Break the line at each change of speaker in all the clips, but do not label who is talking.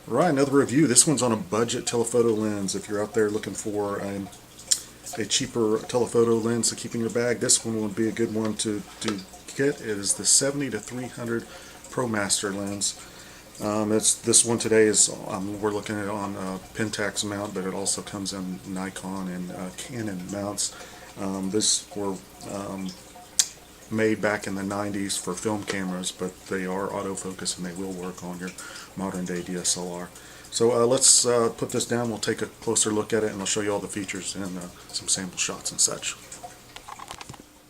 Right, another review. This one's on a budget telephoto lens. If you're out there looking for a cheaper telephoto lens to keep in your bag, this one would be a good one to get. It is the 70 to 300 Promaster lens. This one today is we're looking at it on a Pentax mount, but it also comes in Nikon and Canon mounts. This were made back in the 90s for film cameras, but they are autofocus and they will work on your modern day DSLR. So let's put this down. We'll take a closer look at it and I'll show you all the features and some sample shots and such.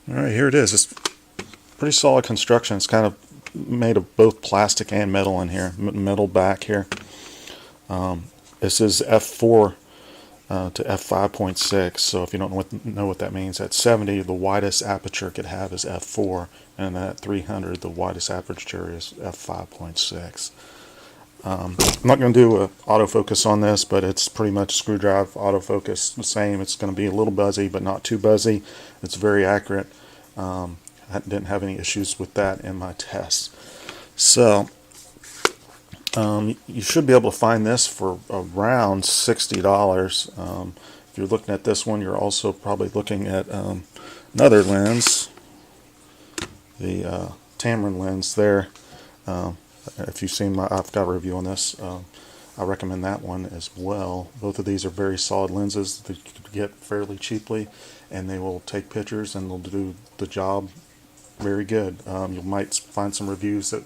Alright, here it is. It's pretty solid construction. It's kind of made of both plastic and metal in here, metal back here. This is f4 to f5.6, so if you don't know what that means, at 70 the widest aperture it could have is f4, and at 300 the widest aperture is f5.6. I'm not going to do an autofocus on this, but it's pretty much screwdriver autofocus the same. It's going to be a little buzzy, but not too buzzy. It's very accurate. I didn't have any issues with that in my tests. So you should be able to find this for around $60. If you're looking at this one, you're also probably looking at another lens, the Tamron lens there. If you've seen I've got a review on this. I recommend that one as well. Both of these are very solid lenses that you can get fairly cheaply, and they will take pictures and they'll do the job very good. You might find some reviews that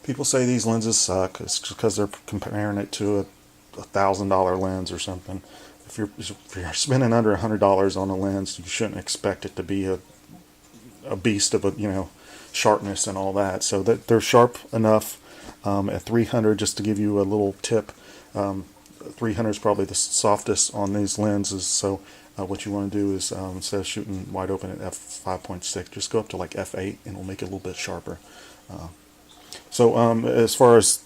people say these lenses suck. It's just because they're comparing it to a $1,000 lens or something. If you're spending under $100 on a lens, you shouldn't expect it to be a beast of a sharpness and all that. So that they're sharp enough. At 300, just to give you a little tip, 300 is probably the softest on these lenses. So what you want to do is instead of shooting wide open at f5.6, just go up to like f8 and it'll make it a little bit sharper. So as far as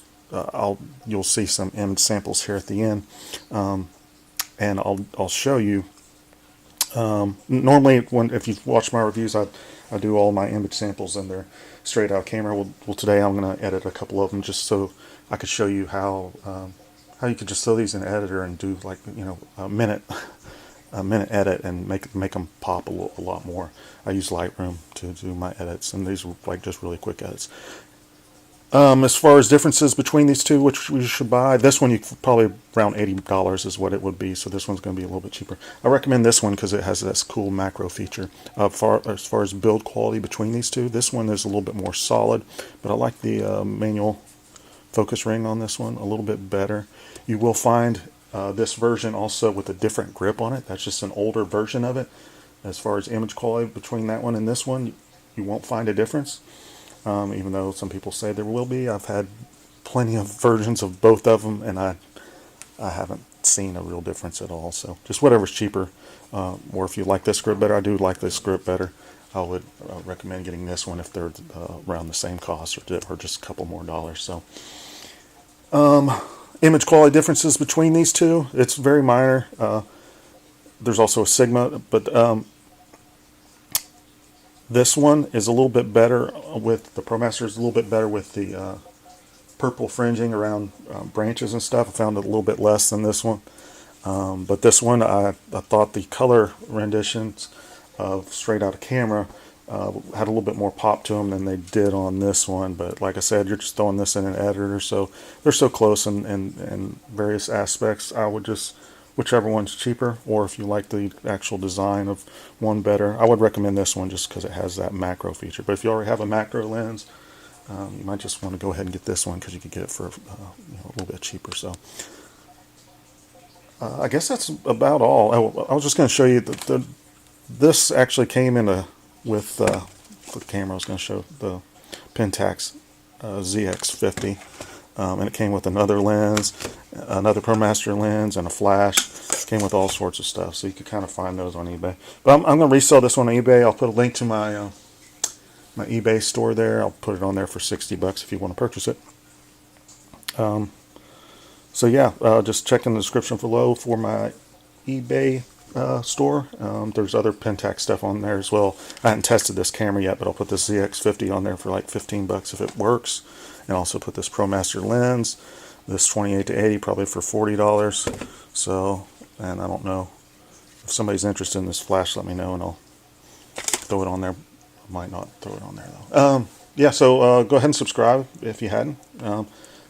you'll see some image samples here at the end, and I'll show you. Normally, if you've watched my reviews, I do all my image samples and they're straight out camera. Well, today I'm going to edit a couple of them just so I could show you how you could just throw these in the editor and do like a minute edit and make them pop a lot more. I use Lightroom to do my edits, and these are like just really quick edits. As far as differences between these two, which you should buy, this one you probably around $80 is what it would be, so this one's going to be a little bit cheaper. I recommend this one because it has this cool macro feature. As far as build quality between these two, this one is a little bit more solid, but I like the manual focus ring on this one a little bit better. You will find this version also with a different grip on it. That's just an older version of it. As far as image quality between that one and this one, you won't find a difference. Even though some people say there will be. I've had plenty of versions of both of them, and I haven't seen a real difference at all. So just whatever's cheaper, or if you like this grip better, I do like this grip better. I would recommend getting this one if they're around the same cost or just a couple more dollars. So image quality differences between these two, it's very minor. There's also a Sigma, but this one is a little bit better with the Promaster. Is a little bit better with the purple fringing around branches and stuff. I found it a little bit less than this one, but this one I thought the color renditions of straight out of camera had a little bit more pop to them than they did on this one. But like I said, you're just throwing this in an editor, so they're so close in various aspects. I would just, whichever one's cheaper, or if you like the actual design of one better, I would recommend this one just because it has that macro feature. But if you already have a macro lens, you might just want to go ahead and get this one because you could get it for a little bit cheaper. So I guess that's about all. I was just going to show you that this actually came in with the camera. I was going to show the Pentax ZX50. And it came with another lens, another Promaster lens, and a flash. It came with all sorts of stuff, so you could kind of find those on eBay. But I'm going to resell this one on eBay. I'll put a link to my my eBay store there. I'll put it on there for $60 if you want to purchase it. So yeah, just check in the description below for my eBay store. There's other Pentax stuff on there as well. I haven't tested this camera yet, but I'll put this ZX50 on there for like $15 if it works. And also put this Promaster lens. This 28 to 80 probably for $40. So, and I don't know if somebody's interested in this flash. Let me know and I'll throw it on there. I might not throw it on there though. Yeah, so go ahead and subscribe if you hadn't.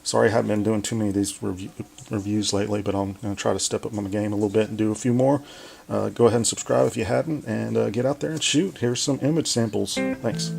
Sorry I haven't been doing too many of these reviews lately, but I'm going to try to step up my game a little bit and do a few more. Go ahead and subscribe if you hadn't, and get out there and shoot. Here's some image samples. Thanks.